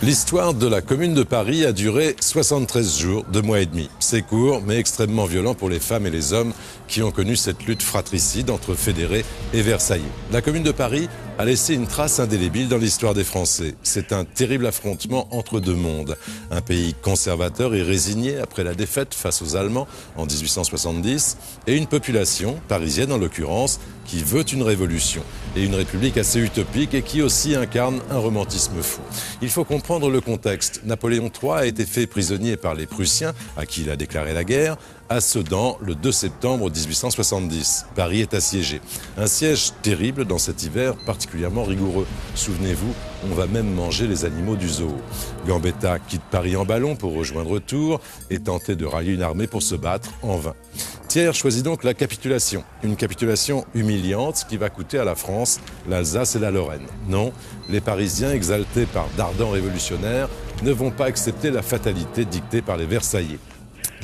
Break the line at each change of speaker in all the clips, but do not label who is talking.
L'histoire de la Commune de Paris a duré 73 jours, 2 mois et demi. C'est court, mais extrêmement violent pour les femmes et les hommes qui ont connu cette lutte fratricide entre fédérés et Versaillais. La Commune de Paris a laissé une trace indélébile dans l'histoire des Français. C'est un terrible affrontement entre deux mondes. Un pays conservateur et résigné après la défaite face aux Allemands en 1870 et une population, parisienne en l'occurrence, qui veut une révolution et une république assez utopique et qui aussi incarne un romantisme fou. Il faut comprendre le contexte. Napoléon III a été fait prisonnier par les Prussiens, à qui il a déclaré la guerre, à Sedan le 2 septembre 1870. Paris est assiégé. Un siège terrible dans cet hiver particulièrement rigoureux. Souvenez-vous, on va même manger les animaux du zoo. Gambetta quitte Paris en ballon pour rejoindre Tours et tenter de rallier une armée pour se battre en vain. Thiers choisit donc la capitulation. Une capitulation humiliante qui va coûter à la France l'Alsace et la Lorraine. Non, les Parisiens, exaltés par d'ardents révolutionnaires, ne vont pas accepter la fatalité dictée par les Versaillais.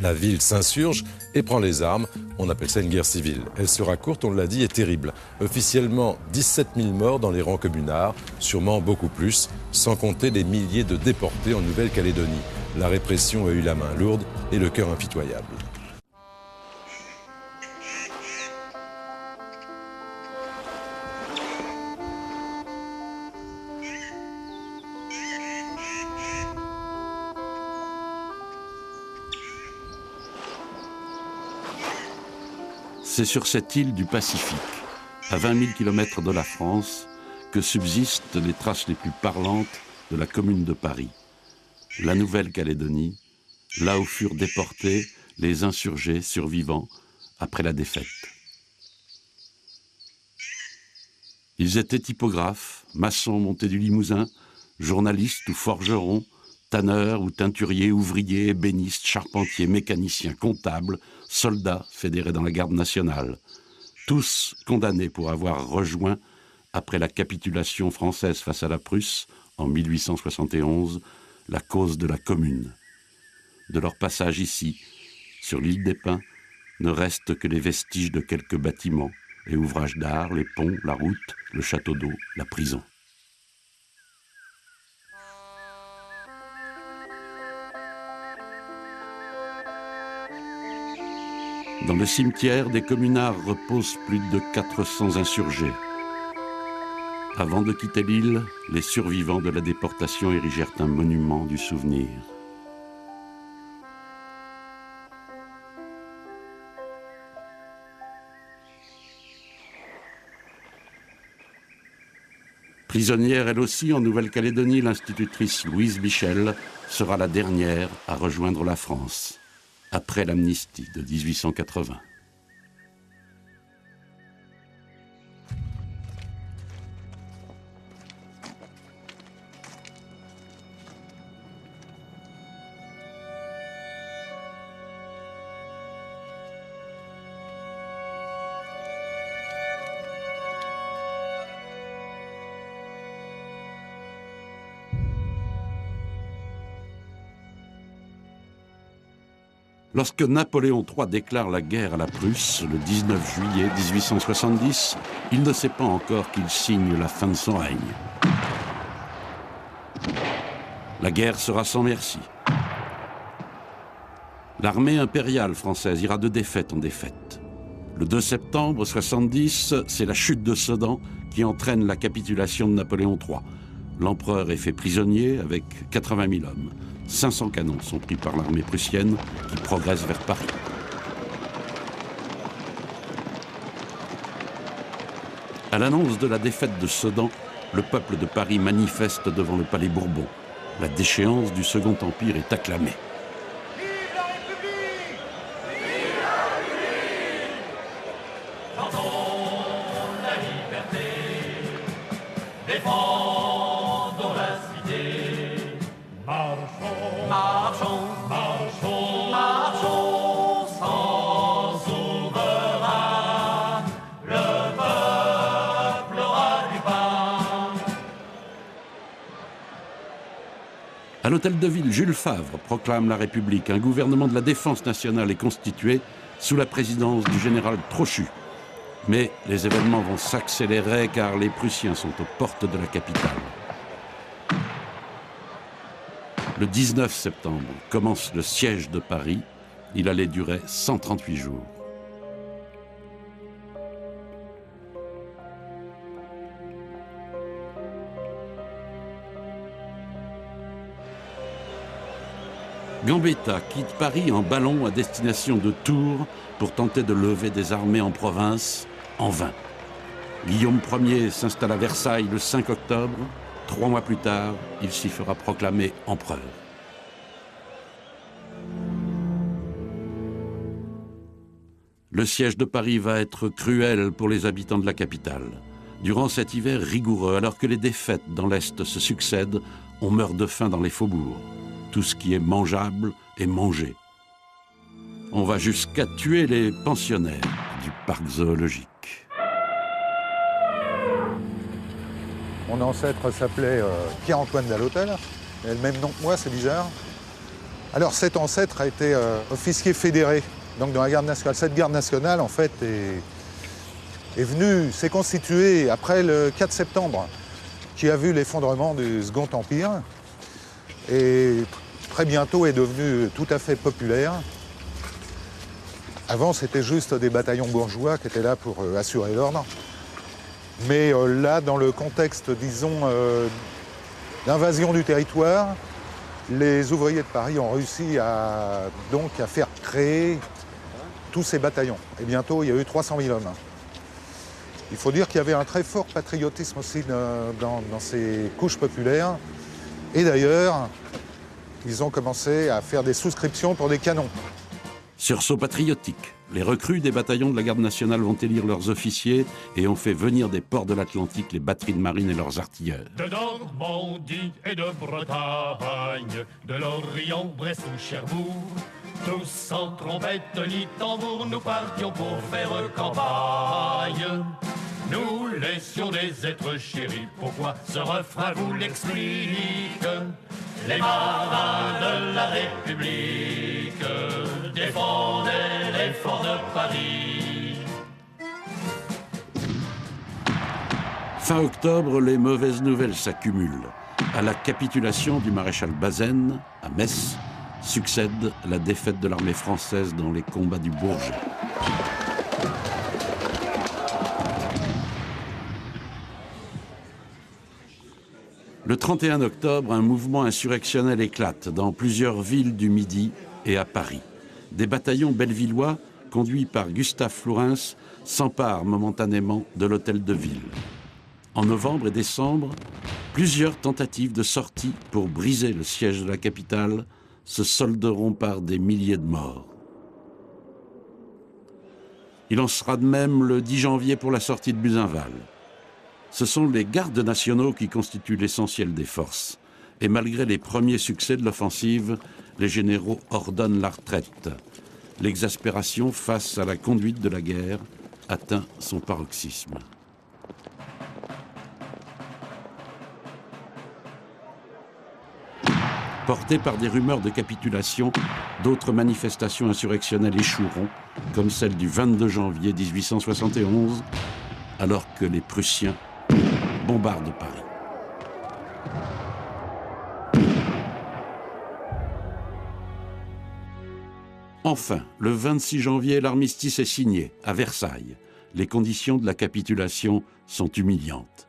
La ville s'insurge et prend les armes. On appelle ça une guerre civile. Elle sera courte, on l'a dit, et terrible. Officiellement, 17 000 morts dans les rangs communards, sûrement beaucoup plus, sans compter les milliers de déportés en Nouvelle-Calédonie. La répression a eu la main lourde et le cœur impitoyable.
C'est sur cette île du Pacifique, à 20 000 km de la France, que subsistent les traces les plus parlantes de la Commune de Paris, la Nouvelle-Calédonie, là où furent déportés les insurgés survivants après la défaite. Ils étaient typographes, maçons montés du Limousin, journalistes ou forgerons, tanneurs ou teinturiers, ouvriers, ébénistes, charpentiers, mécaniciens, comptables, soldats fédérés dans la garde nationale, tous condamnés pour avoir rejoint, après la capitulation française face à la Prusse, en 1871, la cause de la Commune. De leur passage ici, sur l'île des Pins, ne restent que les vestiges de quelques bâtiments et ouvrages d'art, les ponts, la route, le château d'eau, la prison. Dans le cimetière des communards reposent plus de 400 insurgés. Avant de quitter l'île, les survivants de la déportation érigèrent un monument du souvenir. Prisonnière elle aussi en Nouvelle-Calédonie, l'institutrice Louise Michel sera la dernière à rejoindre la France, après l'amnistie de 1880. Lorsque Napoléon III déclare la guerre à la Prusse, le 19 juillet 1870, il ne sait pas encore qu'il signe la fin de son règne. La guerre sera sans merci. L'armée impériale française ira de défaite en défaite. Le 2 septembre 70, c'est la chute de Sedan qui entraîne la capitulation de Napoléon III. L'empereur est fait prisonnier avec 80 000 hommes. 500 canons sont pris par l'armée prussienne qui progresse vers Paris. À l'annonce de la défaite de Sedan, le peuple de Paris manifeste devant le Palais Bourbon. La déchéance du Second Empire est acclamée.
Vive la République! Vive la République! Chantons la liberté, défendons la cité. Marchons, marchons, marchons, marchons sans souverain. Le peuple aura du pain.
À l'hôtel de ville, Jules Favre proclame la République. Un gouvernement de la défense nationale est constitué sous la présidence du général Trochu. Mais les événements vont s'accélérer car les Prussiens sont aux portes de la capitale. Le 19 septembre commence le siège de Paris. Il allait durer 138 jours. Gambetta quitte Paris en ballon à destination de Tours pour tenter de lever des armées en province, en vain. Guillaume Ier s'installe à Versailles le 5 octobre. 3 mois plus tard, il s'y fera proclamer empereur. Le siège de Paris va être cruel pour les habitants de la capitale. Durant cet hiver rigoureux, alors que les défaites dans l'Est se succèdent, on meurt de faim dans les faubourgs. Tout ce qui est mangeable est mangé. On va jusqu'à tuer les pensionnaires du parc zoologique.
Mon ancêtre s'appelait Pierre-Antoine Dallotel. Il a le même nom que moi, c'est bizarre. Alors cet ancêtre a été officier fédéré, donc dans la garde nationale. Cette garde nationale, en fait, s'est constituée après le 4 septembre, qui a vu l'effondrement du Second Empire. Et très bientôt est devenu tout à fait populaire. Avant, c'était juste des bataillons bourgeois qui étaient là pour assurer l'ordre. Mais là, dans le contexte, disons, d'invasion du territoire, les ouvriers de Paris ont réussi à faire créer tous ces bataillons. Et bientôt, il y a eu 300 000 hommes. Il faut dire qu'il y avait un très fort patriotisme aussi dans ces couches populaires. Et d'ailleurs, ils ont commencé à faire des souscriptions pour des canons.
Sursaut patriotique. Les recrues des bataillons de la garde nationale vont élire leurs officiers et ont fait venir des ports de l'Atlantique les batteries de marine et leurs artilleurs.
De Normandie et de Bretagne, de Lorient, Brest ou Cherbourg, tous sans trompette ni tambour, nous partions pour faire campagne. Nous laissions des êtres chéris, pourquoi ce refrain vous l'explique? Les marins de la République défendaient les forts de Paris.
Fin octobre, les mauvaises nouvelles s'accumulent. À la capitulation du maréchal Bazaine, à Metz, succède la défaite de l'armée française dans les combats du Bourget. Le 31 octobre, un mouvement insurrectionnel éclate dans plusieurs villes du Midi et à Paris. Des bataillons bellevillois, conduits par Gustave Flourens, s'emparent momentanément de l'hôtel de ville. En novembre et décembre, plusieurs tentatives de sortie pour briser le siège de la capitale se solderont par des milliers de morts. Il en sera de même le 10 janvier pour la sortie de Buzenval. Ce sont les gardes nationaux qui constituent l'essentiel des forces. Et malgré les premiers succès de l'offensive, les généraux ordonnent la retraite. L'exaspération face à la conduite de la guerre atteint son paroxysme. Portés par des rumeurs de capitulation, d'autres manifestations insurrectionnelles échoueront, comme celle du 22 janvier 1871, alors que les Prussiens bombardent Paris. Enfin, le 26 janvier, l'armistice est signé à Versailles. Les conditions de la capitulation sont humiliantes.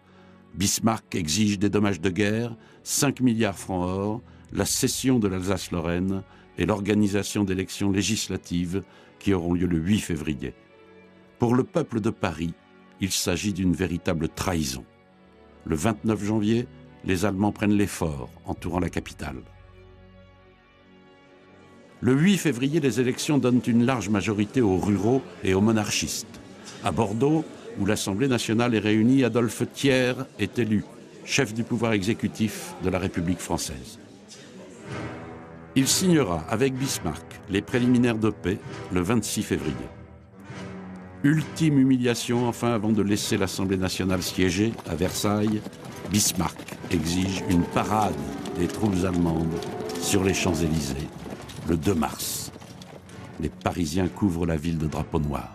Bismarck exige des dommages de guerre, 5 milliards francs or, la cession de l'Alsace-Lorraine et l'organisation d'élections législatives qui auront lieu le 8 février. Pour le peuple de Paris, il s'agit d'une véritable trahison. Le 29 janvier, les Allemands prennent les forts, entourant la capitale. Le 8 février, les élections donnent une large majorité aux ruraux et aux monarchistes. À Bordeaux, où l'Assemblée nationale est réunie, Adolphe Thiers est élu chef du pouvoir exécutif de la République française. Il signera avec Bismarck les préliminaires de paix le 26 février. Ultime humiliation enfin avant de laisser l'Assemblée nationale siéger à Versailles, Bismarck exige une parade des troupes allemandes sur les Champs-Élysées le 2 mars. Les Parisiens couvrent la ville de drapeaux noirs.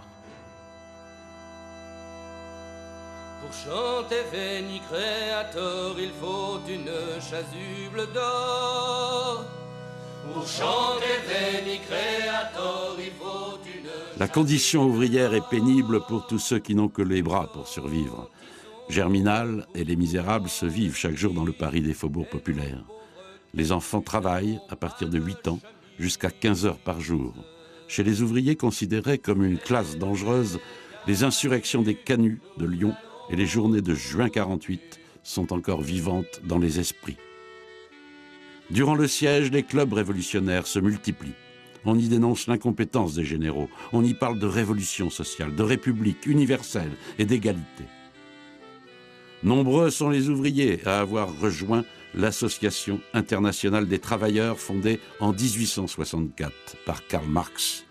Pour chanter Veni Creator, il faut une chasuble d'or. Pour chanter Veni Creator, il faut une...
La condition ouvrière est pénible pour tous ceux qui n'ont que les bras pour survivre. Germinal et Les Misérables se vivent chaque jour dans le Paris des faubourgs populaires. Les enfants travaillent à partir de 8 ans jusqu'à 15 heures par jour. Chez les ouvriers considérés comme une classe dangereuse, les insurrections des canuts de Lyon et les journées de juin 48 sont encore vivantes dans les esprits. Durant le siège, les clubs révolutionnaires se multiplient. On y dénonce l'incompétence des généraux. On y parle de révolution sociale, de république universelle et d'égalité. Nombreux sont les ouvriers à avoir rejoint l'Association internationale des travailleurs fondée en 1864 par Karl Marx.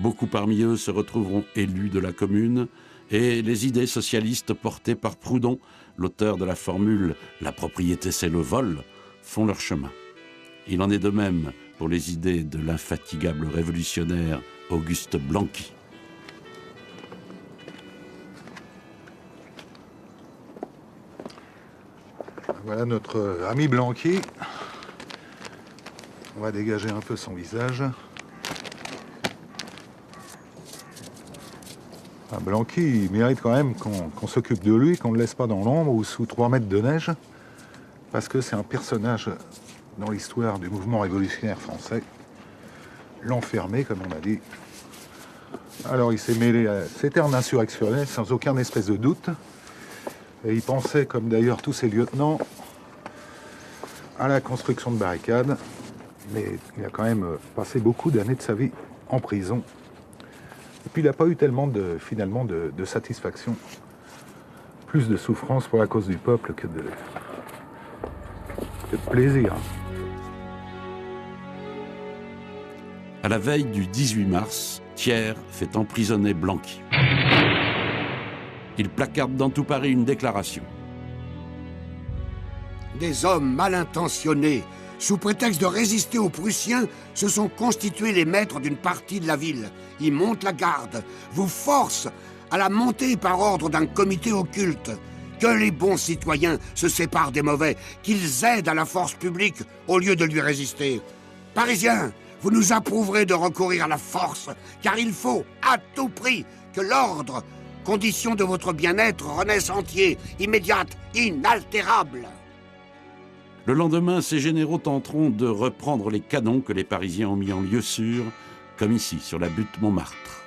Beaucoup parmi eux se retrouveront élus de la Commune et les idées socialistes portées par Proudhon, l'auteur de la formule « La propriété c'est le vol », font leur chemin. Il en est de même pour les idées de l'infatigable révolutionnaire Auguste Blanqui.
Voilà notre ami Blanqui. On va dégager un peu son visage. Blanqui, il mérite quand même qu'on s'occupe de lui, qu'on ne le laisse pas dans l'ombre ou sous 3 mètres de neige, parce que c'est un personnage dans l'histoire du mouvement révolutionnaire français. L'enfermé, comme on a dit. Alors il s'est mêlé à... C'était un insurrectionnel, sans aucun espèce de doute. Et il pensait, comme d'ailleurs tous ses lieutenants, à la construction de barricades. Mais il a quand même passé beaucoup d'années de sa vie en prison. Et puis il n'a pas eu tellement finalement de satisfaction. Plus de souffrance pour la cause du peuple que de plaisir.
À la veille du 18 mars, Thiers fait emprisonner Blanqui. Il placarde dans tout Paris une déclaration.
Des hommes mal intentionnés, sous prétexte de résister aux Prussiens, se sont constitués les maîtres d'une partie de la ville. Ils montent la garde, vous forcent à la monter par ordre d'un comité occulte. Que les bons citoyens se séparent des mauvais, qu'ils aident à la force publique au lieu de lui résister. Parisiens, vous nous approuverez de recourir à la force, car il faut, à tout prix, que l'ordre, condition de votre bien-être, renaisse entier, immédiate, inaltérable.
Le lendemain, ces généraux tenteront de reprendre les canons que les Parisiens ont mis en lieu sûr, comme ici, sur la butte Montmartre.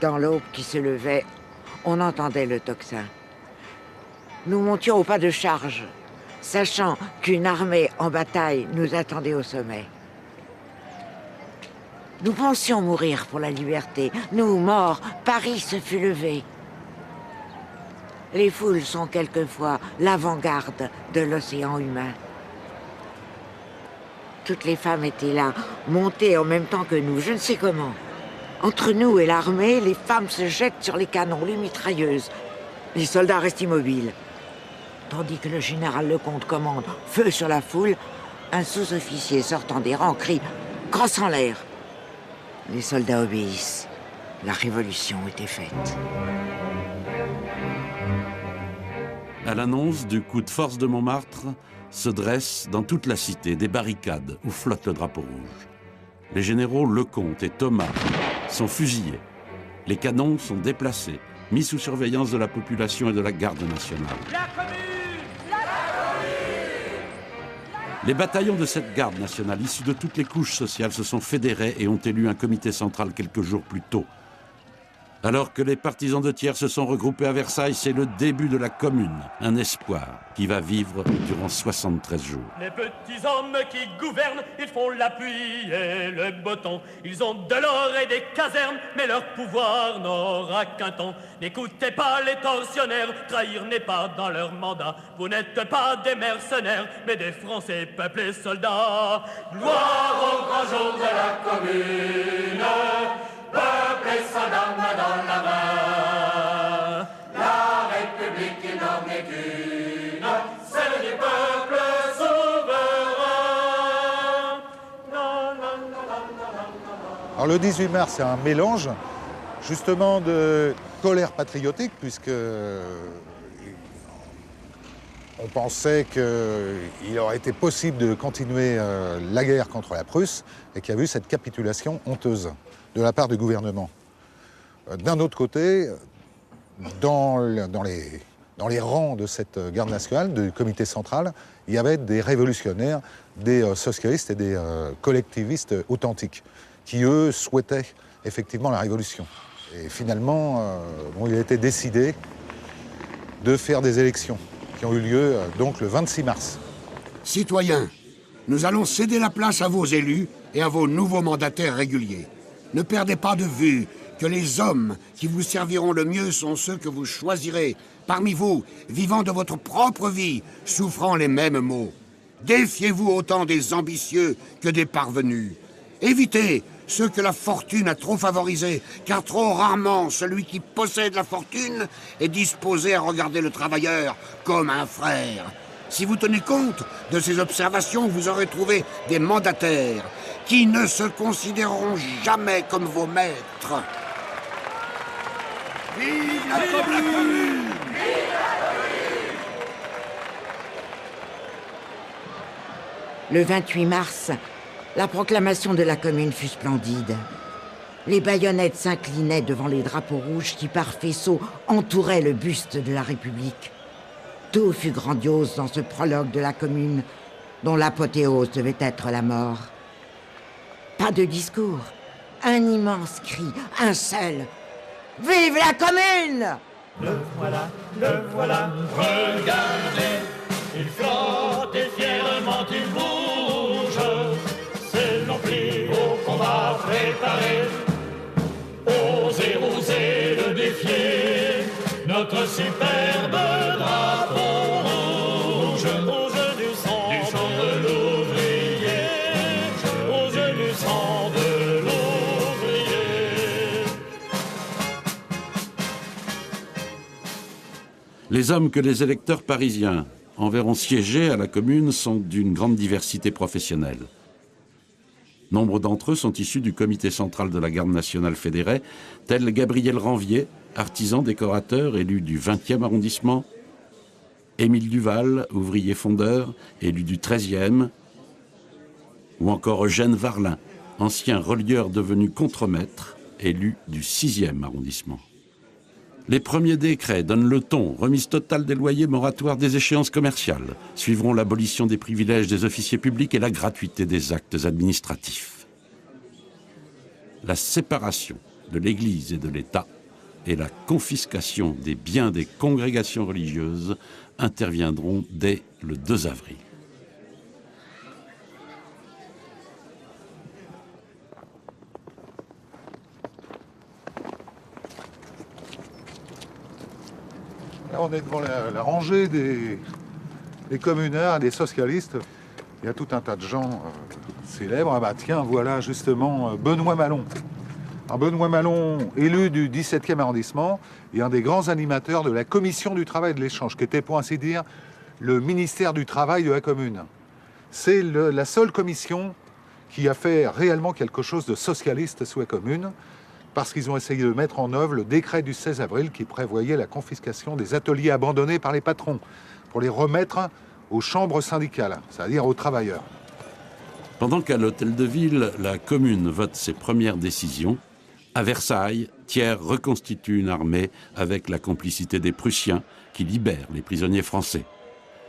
Dans l'aube qui se levait, on entendait le tocsin. Nous montions au pas de charge, sachant qu'une armée en bataille nous attendait au sommet. Nous pensions mourir pour la liberté. Nous, morts, Paris se fut levé. Les foules sont quelquefois l'avant-garde de l'océan humain. Toutes les femmes étaient là, montées en même temps que nous, je ne sais comment. Entre nous et l'armée, les femmes se jettent sur les canons, les mitrailleuses. Les soldats restent immobiles. Tandis que le général Lecomte commande « Feu sur la foule », un sous-officier sortant des rangs crie « Crosse en l'air ». Les soldats obéissent. La révolution était faite.
À l'annonce du coup de force de Montmartre, se dressent dans toute la cité des barricades où flotte le drapeau rouge. Les généraux Lecomte et Thomas sont fusillés. Les canons sont déplacés, mis sous surveillance de la population et de la garde nationale. Les bataillons de cette garde nationale, issus de toutes les couches sociales, se sont fédérés et ont élu un comité central quelques jours plus tôt. Alors que les partisans de Thiers se sont regroupés à Versailles, c'est le début de la Commune, un espoir qui va vivre durant 73 jours.
Les petits hommes qui gouvernent, ils font la pluie et le beau temps. Ils ont de l'or et des casernes, mais leur pouvoir n'aura qu'un temps. N'écoutez pas les tortionnaires, trahir n'est pas dans leur mandat. Vous n'êtes pas des mercenaires, mais des Français, peuple et soldats. Gloire au grand jour de la Commune, peuple et soldats, main dans la main. La République n'en est qu'une, celle du peuple souverain.
Alors le 18 mars, c'est un mélange justement colère patriotique, puisque on pensait qu'il aurait été possible de continuer la guerre contre la Prusse et qu'il y a eu cette capitulation honteuse de la part du gouvernement. D'un autre côté, dans les rangs de cette garde nationale, du comité central, il y avait des révolutionnaires, des socialistes et des collectivistes authentiques, qui eux souhaitaient effectivement la révolution. Et finalement, il a été décidé de faire des élections qui ont eu lieu donc le 26 mars.
Citoyens, nous allons céder la place à vos élus et à vos nouveaux mandataires réguliers. Ne perdez pas de vue que les hommes qui vous serviront le mieux sont ceux que vous choisirez, parmi vous, vivant de votre propre vie, souffrant les mêmes maux. Défiez-vous autant des ambitieux que des parvenus. Évitez ceux que la fortune a trop favorisés, car trop rarement celui qui possède la fortune est disposé à regarder le travailleur comme un frère. Si vous tenez compte de ces observations, vous aurez trouvé des mandataires qui ne se considéreront jamais comme vos maîtres. Vive la commune!
Le 28 mars, la proclamation de la commune fut splendide. Les baïonnettes s'inclinaient devant les drapeaux rouges qui, par faisceaux, entouraient le buste de la République. Tout fut grandiose dans ce prologue de la commune, dont l'apothéose devait être la mort. Pas de discours, un immense cri, un seul. Vive la commune!
Le voilà, regardez, il flotte et fièrement il bouge. C'est l'empli au combat préparé. Osez le défier, notre superbe drapeau rouge. Aux yeux du sang de l'ouvrier, aux yeux du sang de l'ouvrier.
Les hommes que les électeurs parisiens enverront siéger à la commune sont d'une grande diversité professionnelle. Nombre d'entre eux sont issus du comité central de la garde nationale fédérée, tel Gabriel Ranvier, artisan décorateur élu du 20e arrondissement, Émile Duval, ouvrier fondeur, élu du 13e, ou encore Eugène Varlin, ancien relieur devenu contremaître, élu du 6e arrondissement. Les premiers décrets donnent le ton, remise totale des loyers, moratoire des échéances commerciales, suivront l'abolition des privilèges des officiers publics et la gratuité des actes administratifs. La séparation de l'Église et de l'État et la confiscation des biens des congrégations religieuses interviendront dès le 2 avril.
Là, on est devant la rangée des communards et des socialistes. Il y a tout un tas de gens célèbres. Ah bah tiens, voilà justement Benoît Malon. Alors, Benoît Malon, élu du 17e arrondissement, et un des grands animateurs de la commission du travail et de l'échange, qui était pour ainsi dire le ministère du travail de la commune. C'est la seule commission qui a fait réellement quelque chose de socialiste sous la commune, parce qu'ils ont essayé de mettre en œuvre le décret du 16 avril qui prévoyait la confiscation des ateliers abandonnés par les patrons pour les remettre aux chambres syndicales, c'est-à-dire aux travailleurs.
Pendant qu'à l'hôtel de ville, la commune vote ses premières décisions, à Versailles, Thiers reconstitue une armée avec la complicité des Prussiens qui libèrent les prisonniers français.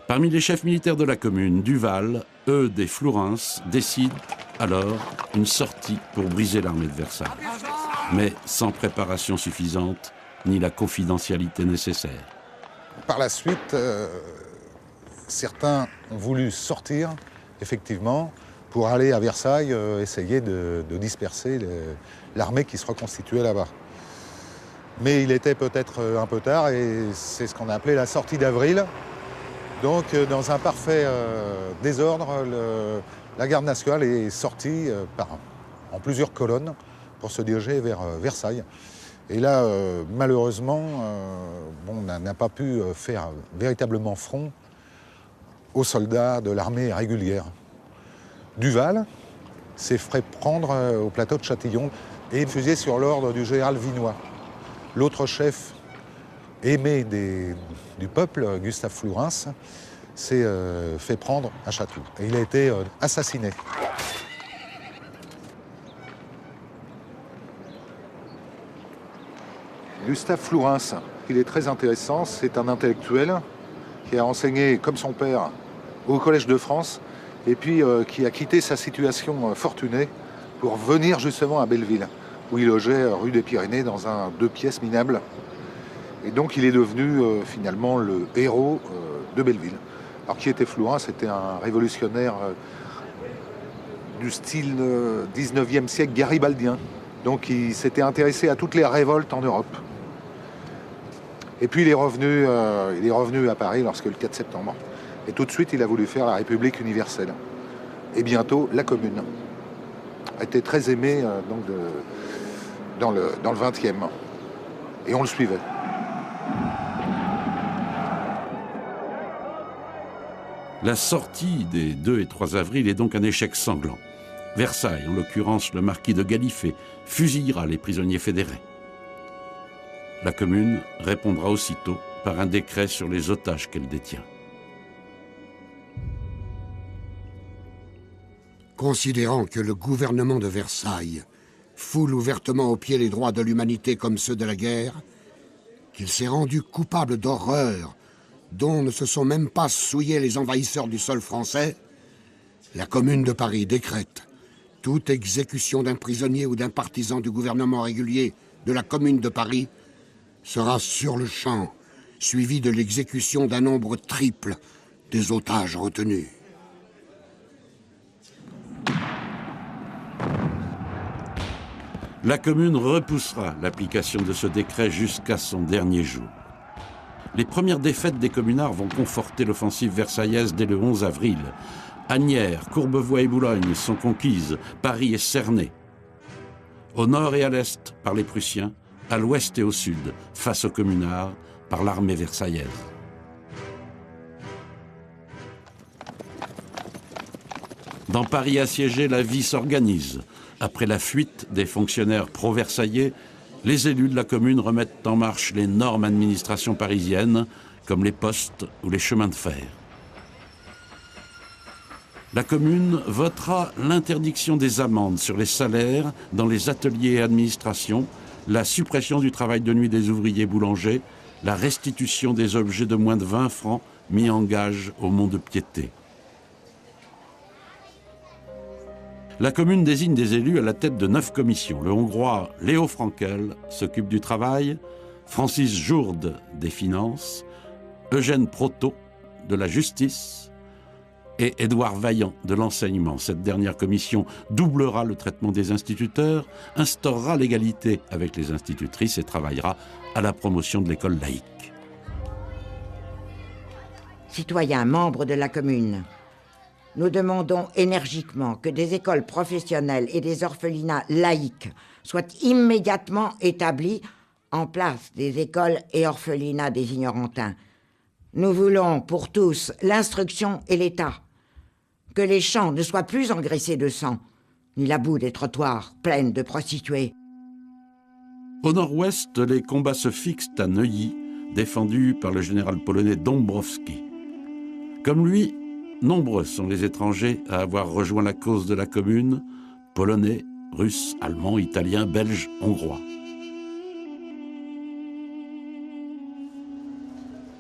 Parmi les chefs militaires de la commune, Duval, Eudes et Flourens décident alors une sortie pour briser l'armée de Versailles. Mais sans préparation suffisante, ni la confidentialité nécessaire.
Par la suite, certains ont voulu sortir, effectivement, pour aller à Versailles essayer de disperser l'armée qui se reconstituait là-bas. Mais il était peut-être un peu tard et c'est ce qu'on a appelé la sortie d'avril. Donc, dans un parfait désordre, la garde nationale est sortie en plusieurs colonnes pour se diriger vers Versailles. Et là, malheureusement, on n'a pas pu faire véritablement front aux soldats de l'armée régulière. Duval s'est fait prendre au plateau de Châtillon et fusillé sur l'ordre du général Vinoy. L'autre chef aimé du peuple, Gustave Flourens, s'est fait prendre à Châteauroux. Et il a été assassiné. Gustave Flourens, il est très intéressant, c'est un intellectuel qui a enseigné, comme son père, au Collège de France, et puis qui a quitté sa situation fortunée pour venir justement à Belleville, où il logeait rue des Pyrénées dans un 2 pièces minable. Et donc il est devenu finalement le héros de Belleville. Alors qui était Flourens? C'était un révolutionnaire du style 19e siècle garibaldien. Donc il s'était intéressé à toutes les révoltes en Europe. Et puis il est revenu à Paris lorsque le 4 septembre. Et tout de suite, il a voulu faire la République universelle. Et bientôt, la Commune. A été très aimé dans le 20e. Et on le suivait.
La sortie des 2 et 3 avril est donc un échec sanglant. Versailles, en l'occurrence le marquis de Gallifet, fusillera les prisonniers fédérés. La Commune répondra aussitôt par un décret sur les otages qu'elle détient.
Considérant que le gouvernement de Versailles foule ouvertement aux pieds les droits de l'humanité comme ceux de la guerre, qu'il s'est rendu coupable d'horreurs dont ne se sont même pas souillés les envahisseurs du sol français, la Commune de Paris décrète toute exécution d'un prisonnier ou d'un partisan du gouvernement régulier de la Commune de Paris sera sur le champ, suivie de l'exécution d'un nombre triple des otages retenus.
La Commune repoussera l'application de ce décret jusqu'à son dernier jour. Les premières défaites des communards vont conforter l'offensive versaillaise dès le 11 avril. Asnières, Courbevoie et Boulogne sont conquises, Paris est cerné. Au nord et à l'est par les Prussiens, à l'ouest et au sud, face aux communards, par l'armée versaillaise. Dans Paris assiégé, la vie s'organise. Après la fuite des fonctionnaires pro-versaillais, les élus de la Commune remettent en marche l'énorme administration parisienne, comme les postes ou les chemins de fer. La Commune votera l'interdiction des amendes sur les salaires dans les ateliers et administrations, la suppression du travail de nuit des ouvriers boulangers, la restitution des objets de moins de 20 francs mis en gage au mont-de-piété. La Commune désigne des élus à la tête de 9 commissions. Le Hongrois Léo Frankel s'occupe du travail, Francis Jourde des finances, Eugène Proto de la justice et Édouard Vaillant de l'enseignement. Cette dernière commission doublera le traitement des instituteurs, instaurera l'égalité avec les institutrices et travaillera à la promotion de l'école laïque.
Citoyens membres de la Commune, nous demandons énergiquement que des écoles professionnelles et des orphelinats laïques soient immédiatement établis en place des écoles et orphelinats des ignorantins. Nous voulons pour tous l'instruction et l'État. Que les champs ne soient plus engraissés de sang, ni la boue des trottoirs pleines de prostituées.
Au nord-ouest, les combats se fixent à Neuilly, défendu par le général polonais Dąbrowski. Comme lui, nombreux sont les étrangers à avoir rejoint la cause de la Commune, polonais, russes, allemands, italiens, belges, hongrois.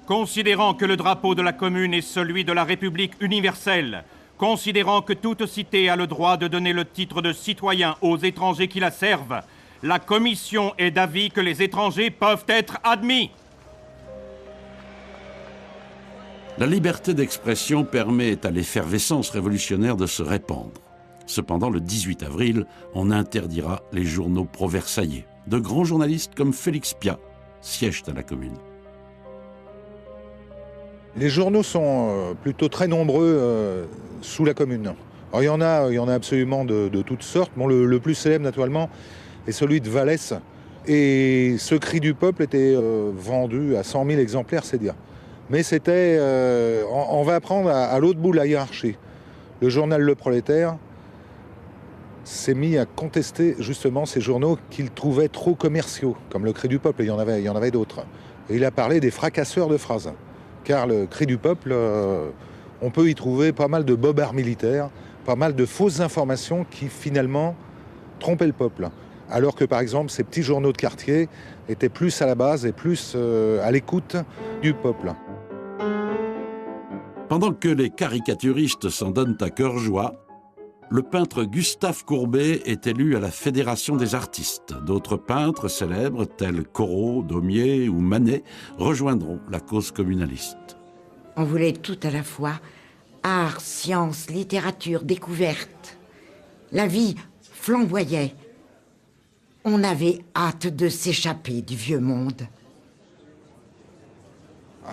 Considérant que le drapeau de la Commune est celui de la République universelle, considérant que toute cité a le droit de donner le titre de citoyen aux étrangers qui la servent, la Commission est d'avis que les étrangers peuvent être admis.
La liberté d'expression permet à l'effervescence révolutionnaire de se répandre. Cependant, le 18 avril, on interdira les journaux pro-versaillais. De grands journalistes comme Félix Piat siègent à la Commune.
Les journaux sont plutôt très nombreux sous la Commune. Alors, il y en a absolument de toutes sortes. Bon, le plus célèbre, naturellement, est celui de Vallès. Et ce cri du peuple était vendu à 100 000 exemplaires, c'est dire. Mais c'était... on va prendre à l'autre bout de la hiérarchie. Le journal Le Prolétaire, s'est mis à contester justement ces journaux qu'il trouvait trop commerciaux, comme le Cri du Peuple, et il y en avait d'autres. Et il a parlé des fracasseurs de phrases, car le Cri du Peuple, on peut y trouver pas mal de bobards militaires, pas mal de fausses informations qui finalement trompaient le peuple. Alors que par exemple ces petits journaux de quartier étaient plus à la base et plus à l'écoute du peuple.
Pendant que les caricaturistes s'en donnent à cœur joie, le peintre Gustave Courbet est élu à la Fédération des artistes. D'autres peintres célèbres, tels Corot, Daumier ou Manet, rejoindront la cause communaliste.
On voulait tout à la fois, art, science, littérature, découverte. La vie flamboyait. On avait hâte de s'échapper du vieux monde.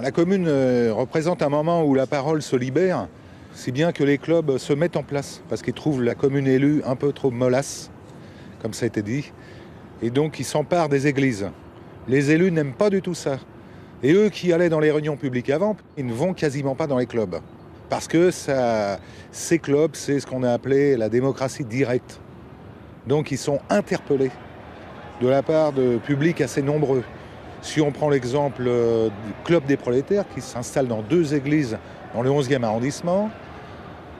La commune représente un moment où la parole se libère, si bien que les clubs se mettent en place, parce qu'ils trouvent la commune élue un peu trop mollasse, comme ça a été dit, et donc ils s'emparent des églises. Les élus n'aiment pas du tout ça. Et eux qui allaient dans les réunions publiques avant, ils ne vont quasiment pas dans les clubs. Parce que ces clubs, c'est ce qu'on a appelé la démocratie directe. Donc ils sont interpellés de la part de publics assez nombreux. Si on prend l'exemple du Club des prolétaires qui s'installe dans 2 églises dans le 11e arrondissement,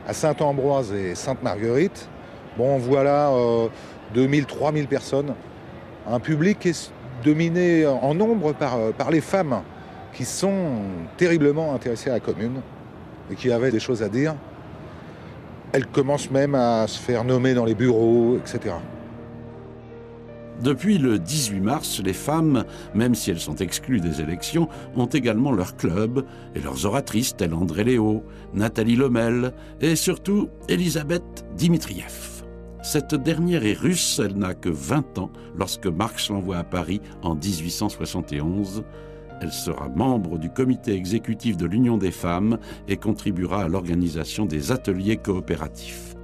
à Saint-Ambroise et Sainte-Marguerite, bon voilà 2000, 3000 personnes. Un public qui est dominé en nombre par les femmes qui sont terriblement intéressées à la commune et qui avaient des choses à dire. Elles commencent même à se faire nommer dans les bureaux, etc.
Depuis le 18 mars, les femmes, même si elles sont exclues des élections, ont également leur club et leurs oratrices telles André Léo, Nathalie Lemel et surtout Elisabeth Dimitrieff. Cette dernière est russe, elle n'a que 20 ans lorsque Marx l'envoie à Paris en 1871. Elle sera membre du comité exécutif de l'Union des femmes et contribuera à l'organisation des ateliers coopératifs.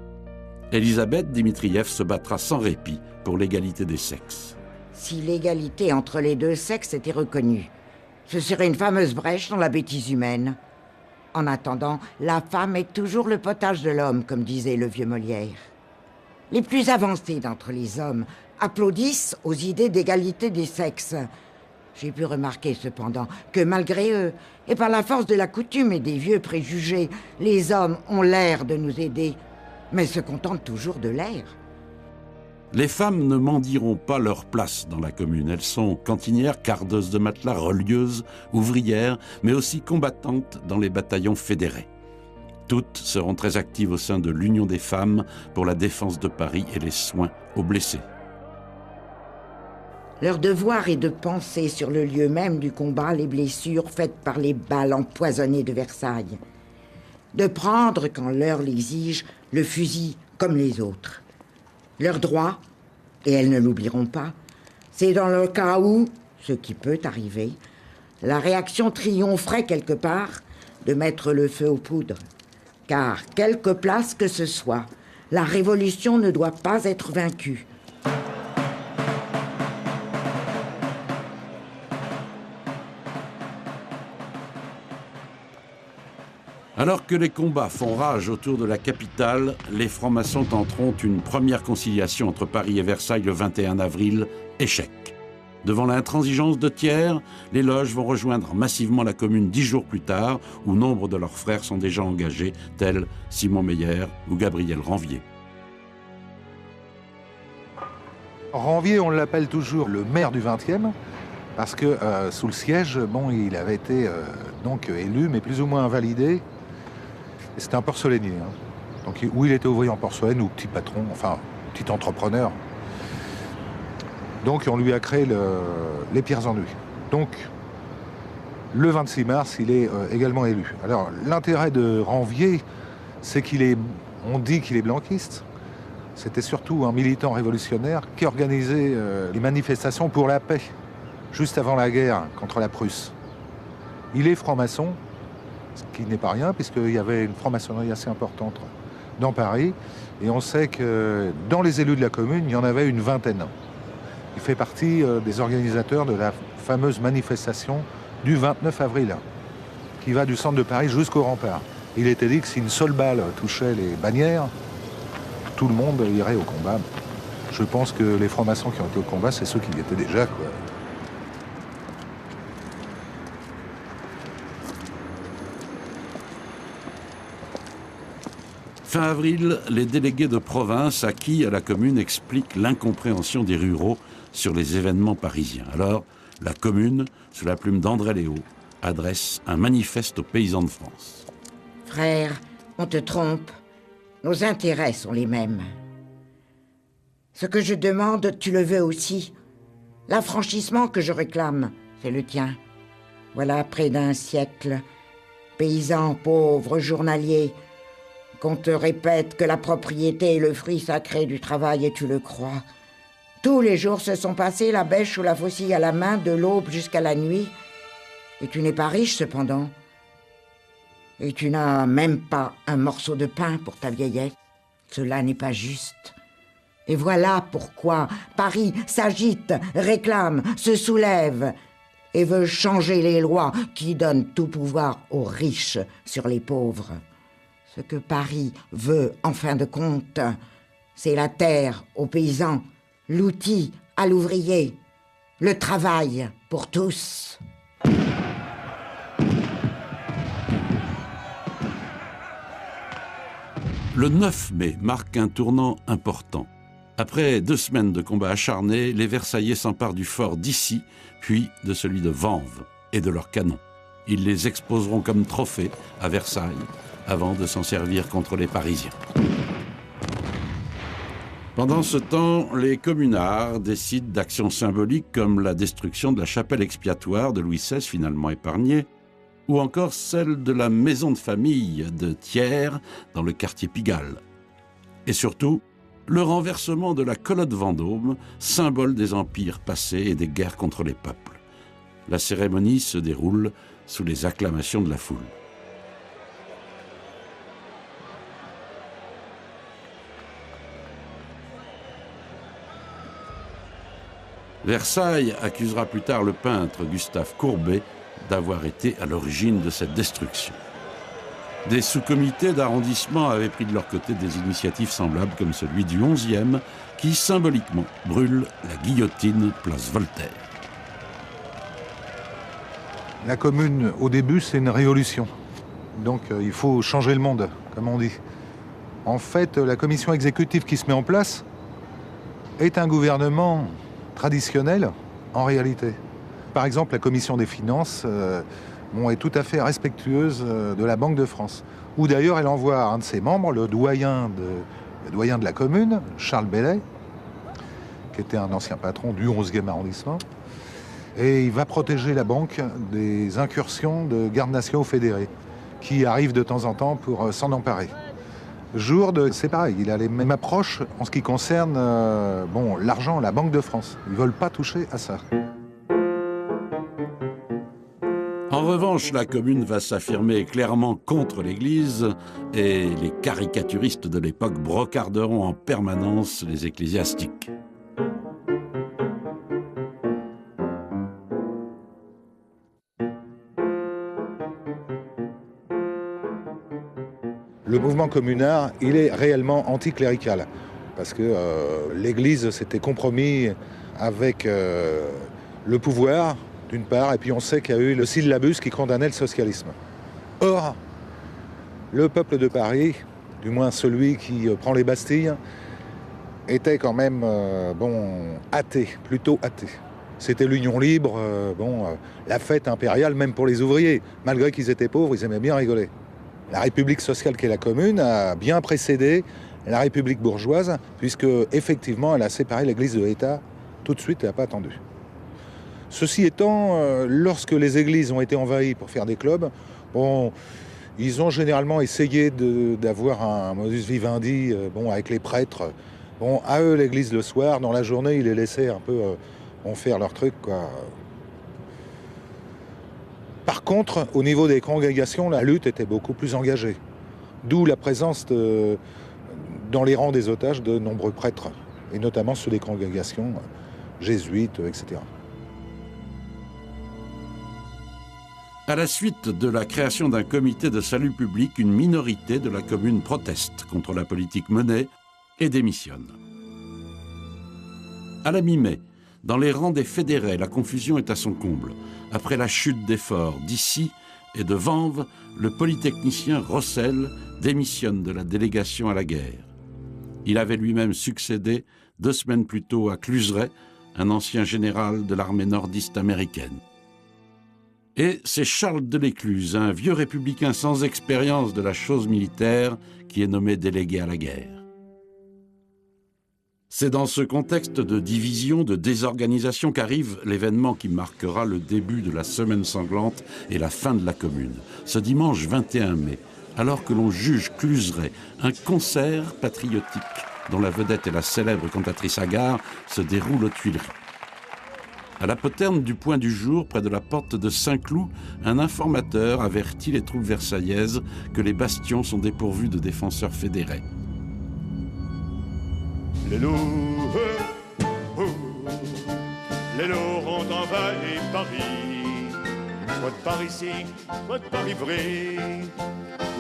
Elisabeth Dimitrieff se battra sans répit pour l'égalité des sexes.
Si l'égalité entre les 2 sexes était reconnue, ce serait une fameuse brèche dans la bêtise humaine. En attendant, la femme est toujours le potage de l'homme, comme disait le vieux Molière. Les plus avancés d'entre les hommes applaudissent aux idées d'égalité des sexes. J'ai pu remarquer cependant que malgré eux, et par la force de la coutume et des vieux préjugés, les hommes ont l'air de nous aider, mais se contentent toujours de l'air.
Les femmes ne mendieront pas leur place dans la commune. Elles sont cantinières, cardeuses de matelas, relieuses, ouvrières, mais aussi combattantes dans les bataillons fédérés. Toutes seront très actives au sein de l'Union des femmes pour la défense de Paris et les soins aux blessés.
Leur devoir est de penser sur le lieu même du combat les blessures faites par les balles empoisonnées de Versailles. De prendre, quand l'heure l'exige, le fusil comme les autres. Leur droit, et elles ne l'oublieront pas, c'est dans le cas où, ce qui peut arriver, la réaction triompherait quelque part, de mettre le feu aux poudres. Car, quelque place que ce soit, la révolution ne doit pas être vaincue.
Alors que les combats font rage autour de la capitale, les francs-maçons tenteront une première conciliation entre Paris et Versailles le 21 avril, échec. Devant l'intransigeance de Thiers, les loges vont rejoindre massivement la commune 10 jours plus tard, où nombre de leurs frères sont déjà engagés, tels Simon Meyer ou Gabriel Ranvier.
Ranvier, on l'appelle toujours le maire du 20e, parce que sous le siège, bon, il avait été donc élu, mais plus ou moins invalidé. C'était un porcelainier, hein. Donc, où il était ouvrier en porcelaine ou petit patron, enfin petit entrepreneur. Donc on lui a créé les pierres enduits. Donc le 26 mars, il est également élu. Alors l'intérêt de Ranvier, c'est on dit qu'il est blanquiste. C'était surtout un militant révolutionnaire qui organisait les manifestations pour la paix, juste avant la guerre contre la Prusse. Il est franc-maçon, ce qui n'est pas rien, puisqu'il y avait une franc-maçonnerie assez importante dans Paris. Et on sait que dans les élus de la commune, il y en avait une vingtaine. Il fait partie des organisateurs de la fameuse manifestation du 29 avril, qui va du centre de Paris jusqu'au rempart. Il était dit que si une seule balle touchait les bannières, tout le monde irait au combat. Je pense que les francs-maçons qui ont été au combat, c'est ceux qui y étaient déjà, quoi.
Fin avril, les délégués de province acquis à la commune expliquent l'incompréhension des ruraux sur les événements parisiens. Alors, la commune, sous la plume d'André Léo, adresse un manifeste aux paysans de France.
Frère, on te trompe. Nos intérêts sont les mêmes. Ce que je demande, tu le veux aussi. L'affranchissement que je réclame, c'est le tien. Voilà près d'un siècle, paysans, pauvres, journaliers, qu'on te répète que la propriété est le fruit sacré du travail et tu le crois. Tous les jours se sont passés la bêche ou la faucille à la main de l'aube jusqu'à la nuit. Et tu n'es pas riche cependant. Et tu n'as même pas un morceau de pain pour ta vieillesse. Cela n'est pas juste. Et voilà pourquoi Paris s'agite, réclame, se soulève et veut changer les lois qui donnent tout pouvoir aux riches sur les pauvres. Ce que Paris veut, en fin de compte, c'est la terre aux paysans, l'outil à l'ouvrier, le travail pour tous.
Le 9 mai marque un tournant important. Après 2 semaines de combats acharnés, les Versaillais s'emparent du fort d'Issy, puis de celui de Vanves et de leurs canons. Ils les exposeront comme trophées à Versailles, avant de s'en servir contre les Parisiens. Pendant ce temps, les communards décident d'actions symboliques comme la destruction de la chapelle expiatoire de Louis XVI, finalement épargnée, ou encore celle de la maison de famille de Thiers dans le quartier Pigalle. Et surtout, le renversement de la Colotte Vendôme, symbole des empires passés et des guerres contre les peuples. La cérémonie se déroule sous les acclamations de la foule. Versailles accusera plus tard le peintre Gustave Courbet d'avoir été à l'origine de cette destruction. Des sous-comités d'arrondissement avaient pris de leur côté des initiatives semblables comme celui du 11e qui, symboliquement, brûle la guillotine place Voltaire.
La commune, au début, c'est une révolution. Donc il faut changer le monde, comme on dit. En fait, la commission exécutive qui se met en place est un gouvernement traditionnel, en réalité. Par exemple, la commission des finances est tout à fait respectueuse de la Banque de France. Où d'ailleurs, elle envoie un de ses membres, le doyen de la commune, Charles Bellet, qui était un ancien patron du 11e arrondissement. Et il va protéger la banque des incursions de gardes nationaux fédérés, qui arrivent de temps en temps pour s'en emparer. C'est pareil, il a les mêmes approches en ce qui concerne l'argent, la Banque de France. Ils ne veulent pas toucher à ça.
En revanche, la commune va s'affirmer clairement contre l'Église et les caricaturistes de l'époque brocarderont en permanence les ecclésiastiques.
Le mouvement communard, il est réellement anticlérical, parce que l'Église s'était compromis avec le pouvoir, d'une part, et puis on sait qu'il y a eu le syllabus qui condamnait le socialisme. Or, le peuple de Paris, du moins celui qui prend les Bastilles, était quand même athée, plutôt athée. C'était l'union libre, la fête impériale, même pour les ouvriers. Malgré qu'ils étaient pauvres, ils aimaient bien rigoler. La République sociale qu'est la commune a bien précédé la République bourgeoise, puisque effectivement elle a séparé l'Église de l'État tout de suite et n'a pas attendu. Ceci étant, lorsque les églises ont été envahies pour faire des clubs, ils ont généralement essayé d'avoir un modus vivendi avec les prêtres. À eux l'église le soir, dans la journée, ils les laissaient un peu faire leur truc, quoi. Par contre, au niveau des congrégations, la lutte était beaucoup plus engagée. D'où la présence dans les rangs des otages de nombreux prêtres, et notamment ceux des congrégations jésuites, etc.
À la suite de la création d'un comité de salut public, une minorité de la commune proteste contre la politique menée et démissionne. À la mi-mai, dans les rangs des fédérés, la confusion est à son comble. Après la chute des forts d'Issy et de Vanves, le polytechnicien Rossel démissionne de la délégation à la guerre. Il avait lui-même succédé 2 semaines plus tôt à Cluseret, un ancien général de l'armée nordiste américaine. Et c'est Charles Delescluze, un vieux républicain sans expérience de la chose militaire, qui est nommé délégué à la guerre. C'est dans ce contexte de division, de désorganisation qu'arrive l'événement qui marquera le début de la semaine sanglante et la fin de la Commune. Ce dimanche 21 mai, alors que l'on juge Cluseret, un concert patriotique dont la vedette est la célèbre cantatrice Agar, se déroule aux Tuileries. À la poterne du Point du Jour, près de la porte de Saint-Cloud, un informateur avertit les troupes versaillaises que les bastions sont dépourvus de défenseurs fédérés.
Les loups ont envahi Paris, soit de Paris ici, soit de Paris vrai.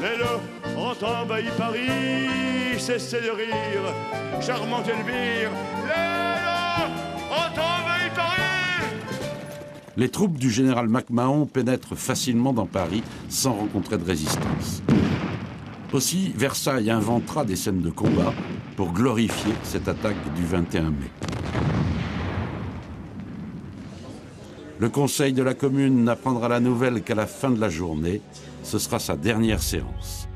Les loups ont envahi Paris, cessez de rire, charmante Elvire. Les loups ont envahi Paris.
Les troupes du général MacMahon pénètrent facilement dans Paris sans rencontrer de résistance. Aussi, Versailles inventera des scènes de combat pour glorifier cette attaque du 21 mai. Le Conseil de la Commune n'apprendra la nouvelle qu'à la fin de la journée. Ce sera sa dernière séance.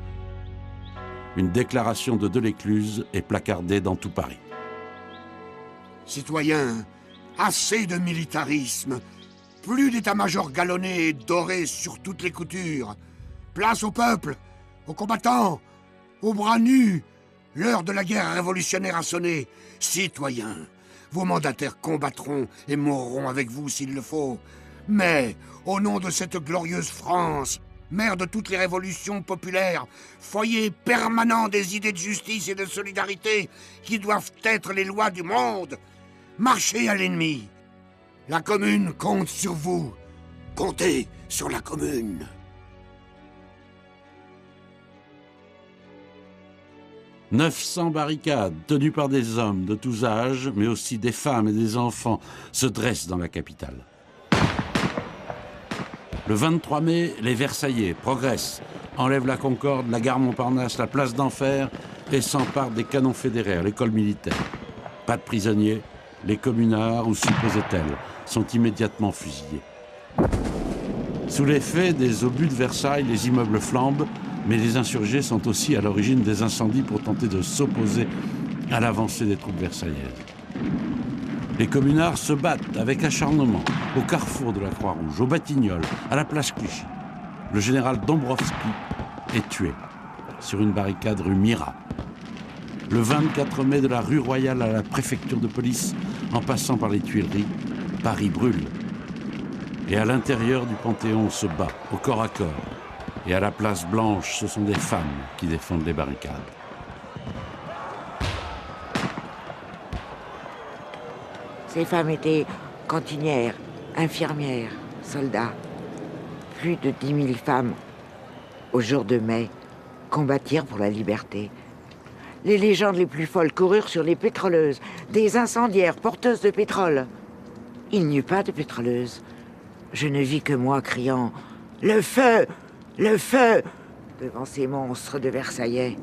Une déclaration de Delescluze est placardée dans tout Paris.
Citoyens, assez de militarisme. Plus d'état-major galonné et doré sur toutes les coutures. Place au peuple, aux combattants, aux bras nus. L'heure de la guerre révolutionnaire a sonné. Citoyens, vos mandataires combattront et mourront avec vous s'il le faut. Mais, au nom de cette glorieuse France, mère de toutes les révolutions populaires, foyer permanent des idées de justice et de solidarité qui doivent être les lois du monde, marchez à l'ennemi. La Commune compte sur vous. Comptez sur la Commune. «
900 barricades tenues par des hommes de tous âges, mais aussi des femmes et des enfants, se dressent dans la capitale. Le 23 mai, les Versaillais progressent, enlèvent la Concorde, la gare Montparnasse, la place d'Enfer et s'emparent des canons fédérés à l'école militaire. Pas de prisonniers, les communards, ou supposait-elle, sont immédiatement fusillés. Sous l'effet des obus de Versailles, les immeubles flambent, mais les insurgés sont aussi à l'origine des incendies pour tenter de s'opposer à l'avancée des troupes versaillaises. Les communards se battent avec acharnement au carrefour de la Croix-Rouge, au Batignolles, à la place Clichy. Le général Dombrowski est tué sur une barricade rue Mira. Le 24 mai, de la rue Royale à la préfecture de police, en passant par les Tuileries, Paris brûle. Et à l'intérieur du Panthéon, on se bat au corps à corps. Et à la place Blanche, ce sont des femmes qui défendent les barricades.
Ces femmes étaient cantinières, infirmières, soldats. Plus de 10 000 femmes, au jour de mai, combattirent pour la liberté. Les légendes les plus folles coururent sur les pétroleuses, des incendiaires porteuses de pétrole. Il n'y eut pas de pétroleuses. Je ne vis que moi criant « Le feu ! Le feu !» devant ces monstres de Versaillais.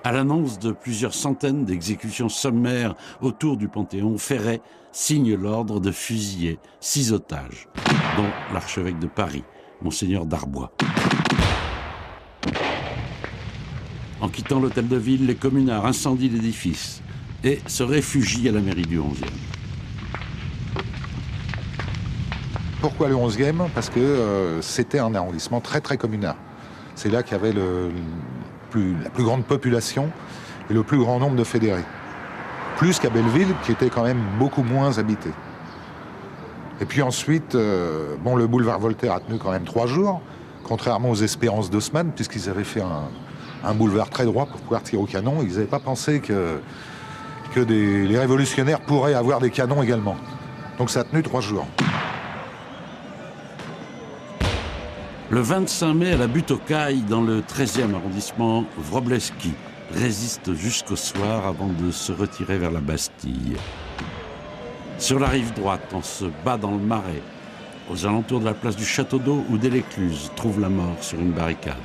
À l'annonce de plusieurs centaines d'exécutions sommaires autour du Panthéon, Ferret signe l'ordre de fusiller 6 otages, dont l'archevêque de Paris, Monseigneur Darbois. En quittant l'hôtel de ville, les communards incendient l'édifice et se réfugient à la mairie du 11e.
Pourquoi le 11e? Parce que c'était un arrondissement très très communard. C'est là qu'il y avait la plus grande population et le plus grand nombre de fédérés. Plus qu'à Belleville, qui était quand même beaucoup moins habité. Et puis ensuite, le boulevard Voltaire a tenu quand même 3 jours, contrairement aux espérances d'Haussmann, puisqu'ils avaient fait un boulevard très droit pour pouvoir tirer au canon. Ils n'avaient pas pensé que les révolutionnaires pourraient avoir des canons également. Donc ça a tenu 3 jours.
Le 25 mai, à la butte aux Cailles, dans le 13e arrondissement, Wróblewski résistent jusqu'au soir avant de se retirer vers la Bastille. Sur la rive droite, on se bat dans le Marais, aux alentours de la place du Château d'Eau, où dès l'Écluse trouve la mort sur une barricade.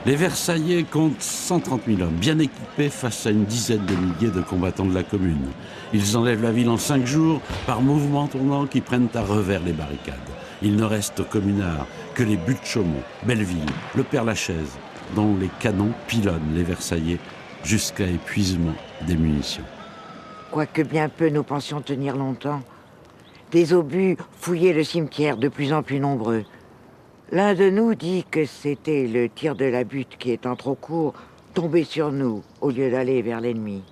Les Versaillais comptent 130 000 hommes, bien équipés face à une dizaine de milliers de combattants de la Commune. Ils enlèvent la ville en 5 jours, par mouvements tournants qui prennent à revers les barricades. Il ne reste aux communards que les buttes Chaumont, Belleville, le Père-Lachaise, dont les canons pilonnent les Versaillais jusqu'à épuisement des munitions.
Quoique bien peu nous pensions tenir longtemps, des obus fouillaient le cimetière de plus en plus nombreux. L'un de nous dit que c'était le tir de la butte qui, étant trop court, tombait sur nous au lieu d'aller vers l'ennemi.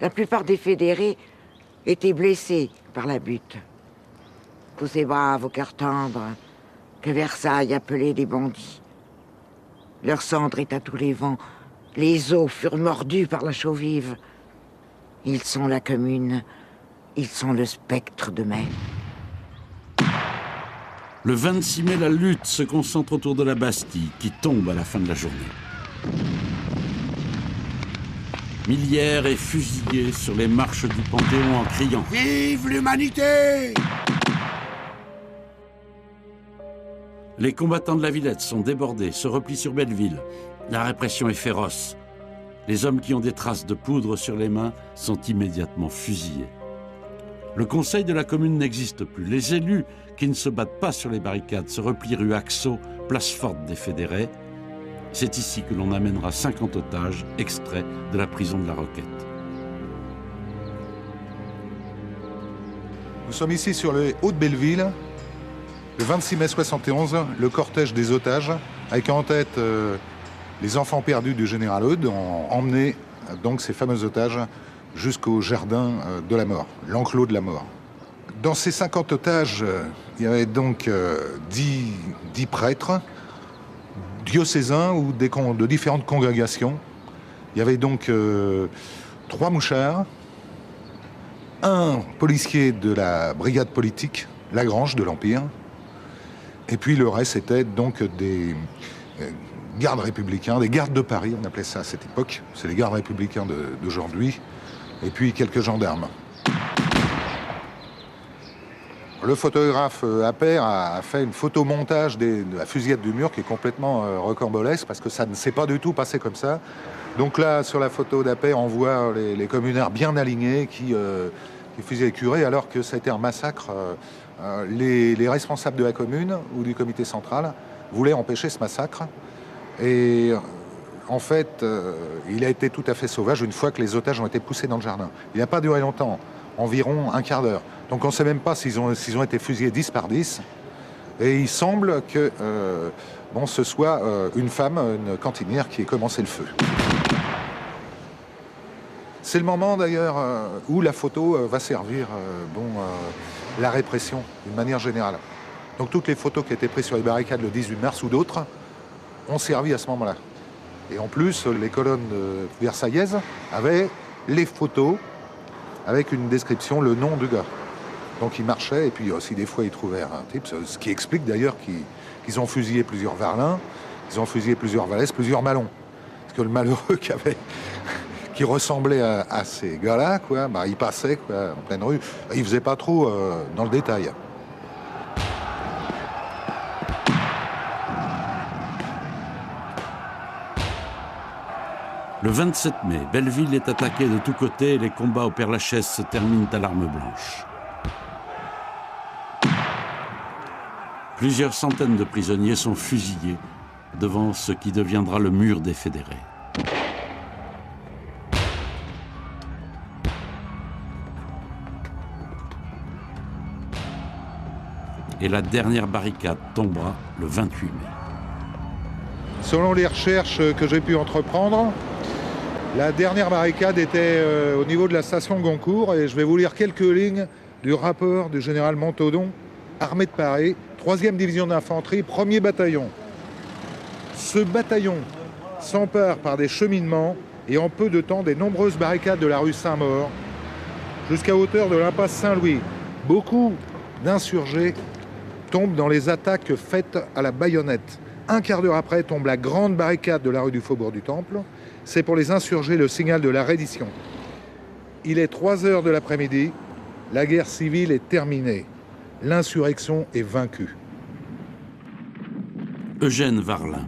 La plupart des fédérés étaient blessés par la butte. Tous ces braves au cœur tendre que Versailles appelait des bandits. Leur cendre est à tous les vents. Les os furent mordus par la chaux vive. Ils sont la Commune. Ils sont le spectre de mai.
Le 26 mai, la lutte se concentre autour de la Bastille, qui tombe à la fin de la journée. Millières est fusillé sur les marches du Panthéon en criant «
Vive l'humanité !»
Les combattants de la Villette sont débordés, se replient sur Belleville. La répression est féroce. Les hommes qui ont des traces de poudre sur les mains sont immédiatement fusillés. Le conseil de la Commune n'existe plus. Les élus qui ne se battent pas sur les barricades se replient rue Axo, place forte des fédérés. C'est ici que l'on amènera 50 otages extraits de la prison de la Roquette.
Nous sommes ici sur le haut de Belleville, le 26 mai 71, le cortège des otages, avec en tête les enfants perdus du général Eudes, ont emmené donc ces fameux otages jusqu'au jardin de la mort, l'enclos de la mort. Dans ces 50 otages, il y avait donc 10 prêtres, diocésains ou de différentes congrégations. Il y avait donc 3 mouchards, un policier de la brigade politique, Lagrange de l'Empire, et puis le reste était donc des gardes républicains, des gardes de Paris, on appelait ça à cette époque, c'est les gardes républicains d'aujourd'hui, et puis quelques gendarmes. Le photographe Appert a fait une photomontage de la fusillade du mur qui est complètement rocambolesque parce que ça ne s'est pas du tout passé comme ça. Donc là, sur la photo d'Appert, on voit les communards bien alignés qui fusillaient les curés alors que ça a été un massacre. Les responsables de la commune ou du comité central voulaient empêcher ce massacre. Et en fait, il a été tout à fait sauvage une fois que les otages ont été poussés dans le jardin. Il n'a pas duré longtemps, environ un quart d'heure. Donc on ne sait même pas s'ils ont été fusillés 10 par 10. Et il semble que ce soit une femme, une cantinière, qui ait commencé le feu. C'est le moment d'ailleurs où la photo va servir la répression d'une manière générale. Donc toutes les photos qui étaient prises sur les barricades le 18 mars ou d'autres ont servi à ce moment-là. Et en plus, les colonnes versaillaises avaient les photos avec une description, le nom du gars. Donc ils marchaient et puis aussi des fois ils trouvaient un type, ce qui explique d'ailleurs qu'ils ont fusillé plusieurs Varlins, ils ont fusillé plusieurs Vallès, plusieurs Malons. Parce que le malheureux qui ressemblait à ces gars-là, il passait en pleine rue. Il faisait pas trop dans le détail.
Le 27 mai, Belleville est attaquée de tous côtés et les combats au Père-Lachaise se terminent à l'arme blanche. Plusieurs centaines de prisonniers sont fusillés devant ce qui deviendra le mur des fédérés. Et la dernière barricade tombera le 28 mai.
Selon les recherches que j'ai pu entreprendre, la dernière barricade était au niveau de la station Goncourt et je vais vous lire quelques lignes du rapport du général Montaudoin, armée de Paris, 3e division d'infanterie, 1er bataillon. Ce bataillon s'empare par des cheminements et en peu de temps des nombreuses barricades de la rue Saint-Maur jusqu'à hauteur de l'impasse Saint-Louis. Beaucoup d'insurgés tombent dans les attaques faites à la baïonnette. Un quart d'heure après tombe la grande barricade de la rue du Faubourg du Temple. C'est pour les insurgés le signal de la reddition. Il est 3h de l'après-midi. La guerre civile est terminée. L'insurrection est vaincue.
Eugène Varlin.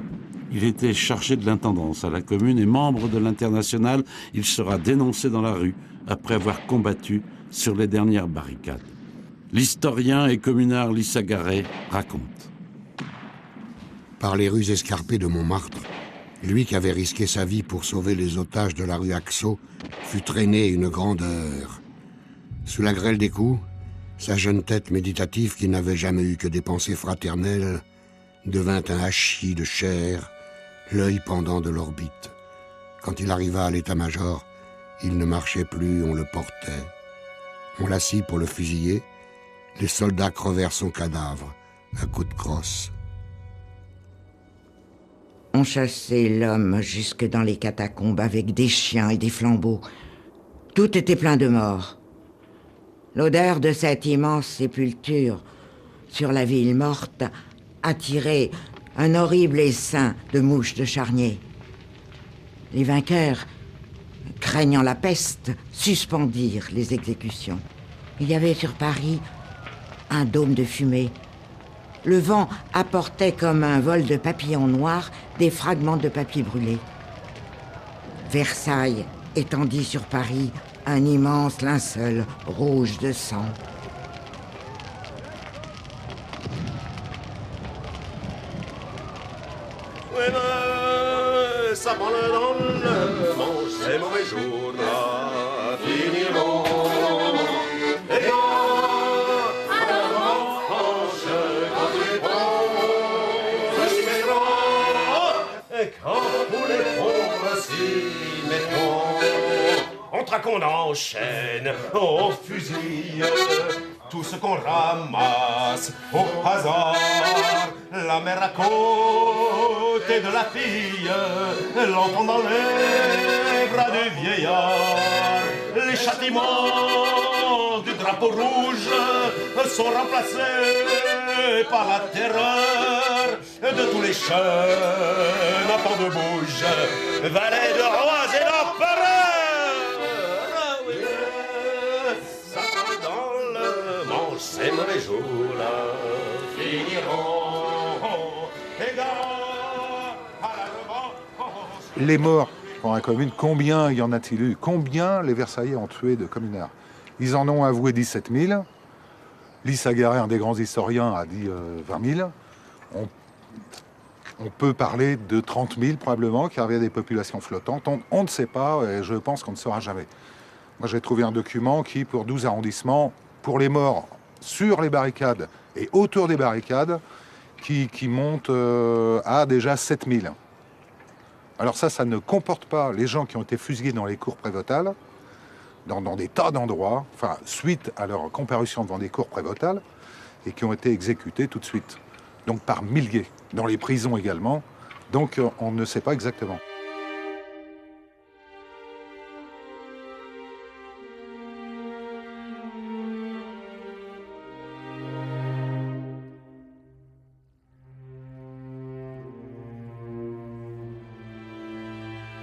Il était chargé de l'intendance à la commune et membre de l'Internationale. Il sera dénoncé dans la rue après avoir combattu sur les dernières barricades. L'historien et communard Lissa Garet raconte.
Par les rues escarpées de Montmartre, lui qui avait risqué sa vie pour sauver les otages de la rue Haxo fut traîné une grande heure. Sous la grêle des coups, sa jeune tête méditative qui n'avait jamais eu que des pensées fraternelles devint un hachis de chair, l'œil pendant de l'orbite. Quand il arriva à l'état-major, il ne marchait plus, on le portait. On l'assit pour le fusiller. Les soldats crevèrent son cadavre à coups de crosse.
On chassait l'homme jusque dans les catacombes avec des chiens et des flambeaux. Tout était plein de morts. L'odeur de cette immense sépulture sur la ville morte attirait un horrible essaim de mouches de charnier. Les vainqueurs, craignant la peste, suspendirent les exécutions. Il y avait sur Paris un dôme de fumée. Le vent apportait comme un vol de papillons noirs des fragments de papier brûlé. Versailles étendit sur Paris un immense linceul rouge de sang.
Ouais, ben, ça prend dans le manche, ces mauvais jours-là finiront. Et quand, à la manche, quand les pauvres s'y mettront, et quand tous les pauvres s'y mettront, on traque, on enchaîne, on fusille tout ce qu'on ramasse au hasard. La mère à côté de la fille, l'enfant dans les bras du vieillard. Les châtiments du drapeau rouge sont remplacés par la terreur de tous les jeunes à pan de bouge, valets de rois et d'empereurs. Ah oui, ça part dans le manche, ces mauvais jours-là finiront.
Les morts pour la commune, combien y en a-t-il eu? Combien les Versaillais ont tué de communards? Ils en ont avoué 17 000. Lissa Garet, un des grands historiens, a dit 20 000. On peut parler de 30 000 probablement, qui avaient des populations flottantes. On ne sait pas, et je pense qu'on ne saura jamais. Moi, j'ai trouvé un document qui, pour 12 arrondissements, pour les morts sur les barricades et autour des barricades, qui monte à déjà 7 000. Alors ça ne comporte pas les gens qui ont été fusillés dans les cours prévôtales, dans des tas d'endroits, enfin, suite à leur comparution devant des cours prévôtales, et qui ont été exécutés tout de suite. Donc par milliers, dans les prisons également. Donc on ne sait pas exactement.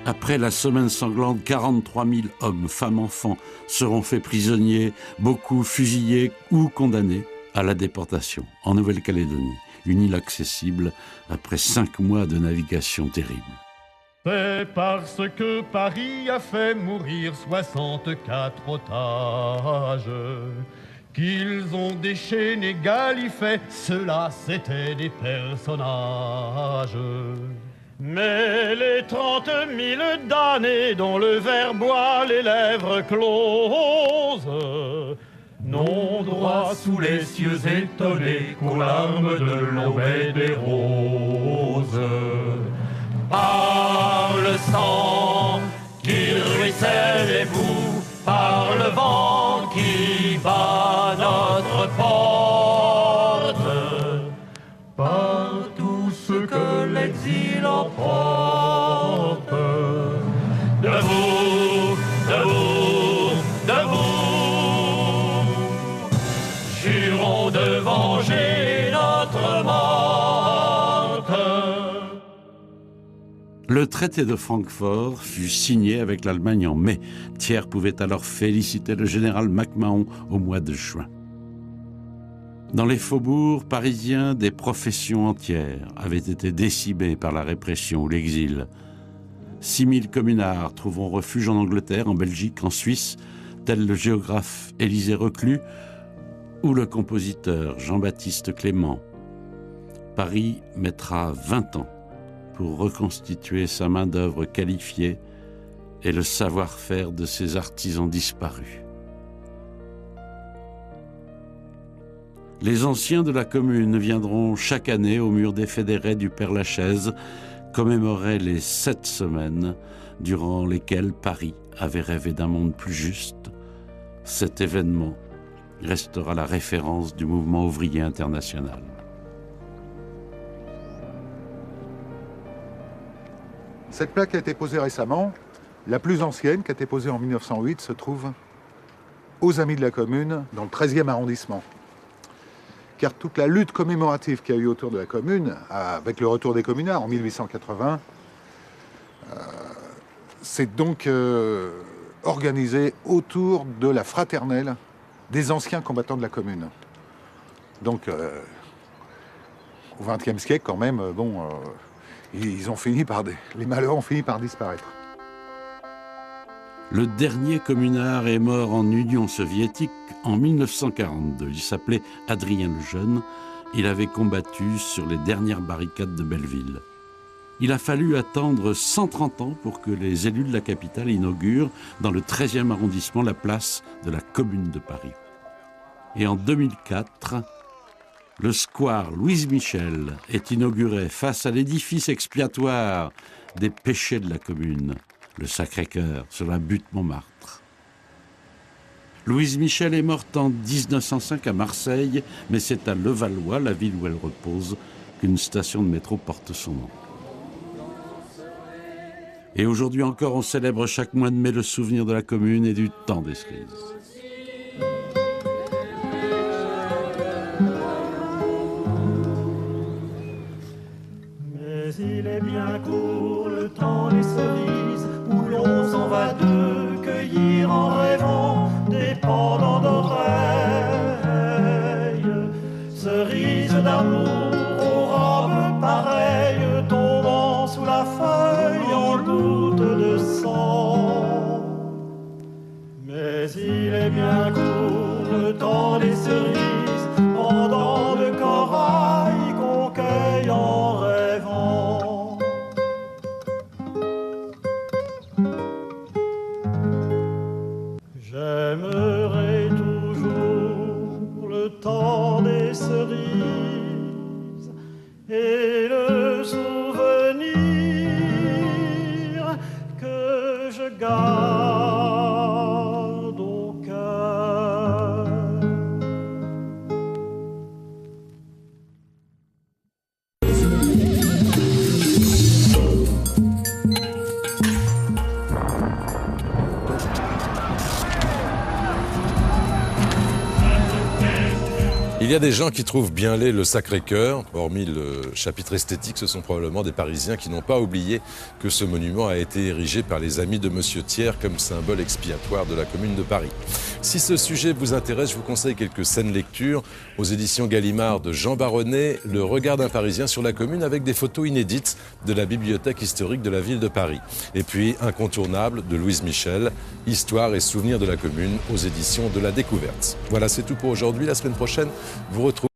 Après la semaine sanglante, 43 000 hommes, femmes, enfants seront faits prisonniers, beaucoup fusillés ou condamnés à la déportation en Nouvelle-Calédonie, une île accessible après 5 mois de navigation terrible.
C'est parce que Paris a fait mourir 64 otages qu'ils ont déchaîné Gallifet, ceux-là c'étaient des personnages. Mais les 30 000 damnés dont le ver boit les lèvres closes n'ont droit sous les cieux étonnés qu'aux larmes de l'aube et des roses. Par le sang qui ruisselle et bout, par le vent qui bat notre porte, par tout ce que l'exil emporte. Debout, debout, debout, jurons de venger notre morte.
Le traité de Francfort fut signé avec l'Allemagne en mai. Thiers pouvait alors féliciter le général MacMahon au mois de juin. Dans les faubourgs parisiens, des professions entières avaient été décimées par la répression ou l'exil. 6000 communards trouveront refuge en Angleterre, en Belgique, en Suisse, tel le géographe Élisée Reclus ou le compositeur Jean-Baptiste Clément. Paris mettra 20 ans pour reconstituer sa main-d'œuvre qualifiée et le savoir-faire de ses artisans disparus. Les anciens de la commune viendront chaque année au mur des fédérés du Père-Lachaise commémorer les 7 semaines durant lesquelles Paris avait rêvé d'un monde plus juste. Cet événement restera la référence du mouvement ouvrier international.
Cette plaque a été posée récemment. La plus ancienne, qui a été posée en 1908, se trouve aux Amis de la Commune, dans le 13e arrondissement. Car toute la lutte commémorative qu'il y a eu autour de la commune, avec le retour des communards en 1880, s'est donc organisée autour de la fraternelle des anciens combattants de la commune. Donc, au XXe siècle, quand même, les malheurs ont fini par disparaître.
Le dernier communard est mort en Union soviétique en 1942. Il s'appelait Adrien Lejeune. Il avait combattu sur les dernières barricades de Belleville. Il a fallu attendre 130 ans pour que les élus de la capitale inaugurent dans le 13e arrondissement la place de la Commune de Paris. Et en 2004, le square Louise Michel est inauguré face à l'édifice expiatoire des péchés de la commune, le Sacré-Cœur, sur la butte Montmartre. Louise Michel est morte en 1905 à Marseille, mais c'est à Levallois, la ville où elle repose, qu'une station de métro porte son nom. Et aujourd'hui encore, on célèbre chaque mois de mai le souvenir de la commune et du temps des cerises.
Mais il est bien court le temps des cerises, où l'on s'en va de cueillir en rêvant des pendants d'oreilles. Cerises d'amour aux robes pareilles, tombant sous la feuille en gouttes de sang. Mais il est bien court le temps des cerises, pendant de corail qu'on cueille en rêvant. J'aimerai toujours le temps des cerises et le souvenir que je garde au cœur.
Il y a des gens qui trouvent bien laid le Sacré-Cœur. Hormis le chapitre esthétique, ce sont probablement des Parisiens qui n'ont pas oublié que ce monument a été érigé par les amis de Monsieur Thiers comme symbole expiatoire de la Commune de Paris. Si ce sujet vous intéresse, je vous conseille quelques scènes lecture aux éditions Gallimard de Jean Baronnet, Le regard d'un Parisien sur la Commune, avec des photos inédites de la bibliothèque historique de la ville de Paris. Et puis, incontournable de Louise Michel, Histoire et souvenirs de la Commune aux éditions de la Découverte. Voilà, c'est tout pour aujourd'hui. La semaine prochaine, vous retrouvez